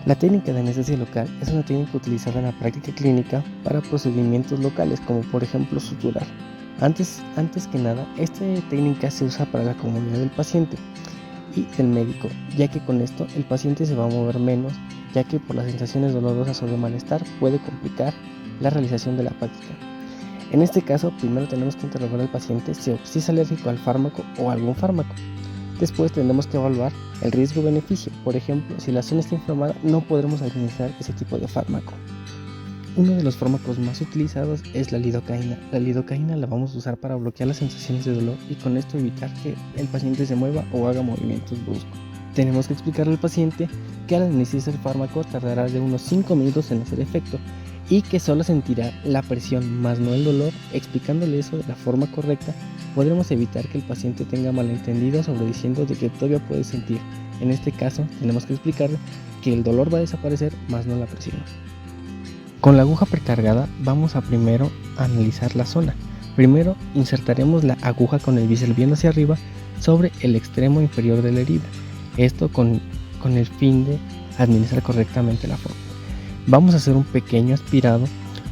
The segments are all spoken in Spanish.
La técnica de anestesia local es una técnica utilizada en la práctica clínica para procedimientos locales, como por ejemplo suturar. Antes que nada, esta técnica se usa para la comodidad del paciente y del médico, ya que con esto el paciente se va a mover menos, ya que por las sensaciones dolorosas o de malestar puede complicar la realización de la práctica. En este caso, primero tenemos que interrogar al paciente si es alérgico al fármaco o a algún fármaco. Después tendremos que evaluar el riesgo-beneficio. Por ejemplo, si la zona está inflamada, no podremos administrar ese tipo de fármaco. Uno de los fármacos más utilizados es la lidocaína. La lidocaína la vamos a usar para bloquear las sensaciones de dolor y con esto evitar que el paciente se mueva o haga movimientos bruscos. Tenemos que explicarle al paciente que al administrar el fármaco tardará de unos 5 minutos en hacer efecto y que solo sentirá la presión más no el dolor. Explicándole eso de la forma correcta, podremos evitar que el paciente tenga malentendido sobre diciendo de que todavía puede sentir. En este caso, tenemos que explicarle que el dolor va a desaparecer, más no la presión. Con la aguja precargada vamos a primero analizar la zona. Primero insertaremos la aguja con el bisel viendo hacia arriba sobre el extremo inferior de la herida. Esto con el fin de administrar correctamente la forma. Vamos a hacer un pequeño aspirado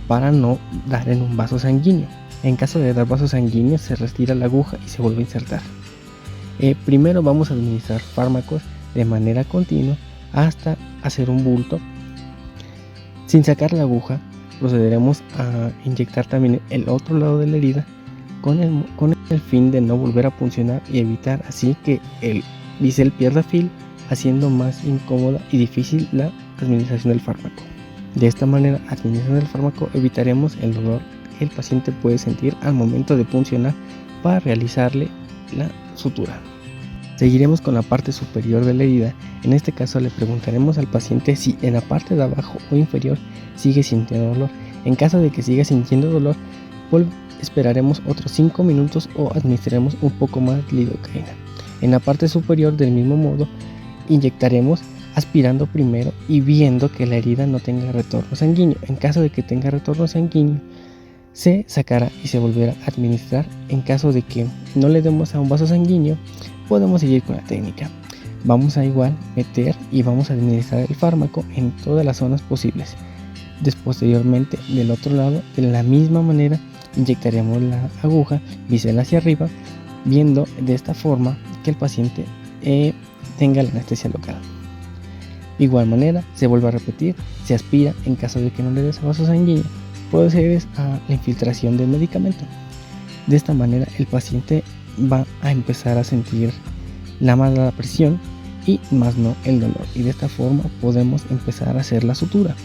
para no dar en un vaso sanguíneo. En caso de dar vaso sanguíneo, se retira la aguja y se vuelve a insertar. Primero vamos a administrar fármacos de manera continua hasta hacer un bulto. Sin sacar la aguja, procederemos a inyectar también el otro lado de la herida con el fin de no volver a puncionar y evitar así que el bisel pierda filo, haciendo más incómoda y difícil la administración del fármaco. De esta manera, administrando el fármaco, evitaremos el dolor que el paciente puede sentir al momento de puncionar para realizarle la sutura. Seguiremos con la parte superior de la herida. En este caso le preguntaremos al paciente si en la parte de abajo o inferior sigue sintiendo dolor. En caso de que siga sintiendo dolor, esperaremos otros 5 minutos o administraremos un poco más de lidocaína. En la parte superior, del mismo modo, inyectaremos aspirando primero y viendo que la herida no tenga retorno sanguíneo. En caso de que tenga retorno sanguíneo, se sacará y se volverá a administrar. En caso de que no le demos a un vaso sanguíneo, podemos seguir con la técnica. Vamos a igual meter y vamos a administrar el fármaco en todas las zonas posibles. Posteriormente, del otro lado, de la misma manera, inyectaremos la aguja bisel hacia arriba, viendo de esta forma que el paciente tenga la anestesia local. De igual manera, se vuelve a repetir, se aspira. En caso de que no le des a vaso sanguíneo, procedes a la infiltración del medicamento. De esta manera, el paciente va a empezar a sentir la mala presión y más no el dolor, y de esta forma podemos empezar a hacer la sutura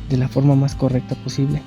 de la forma más correcta posible.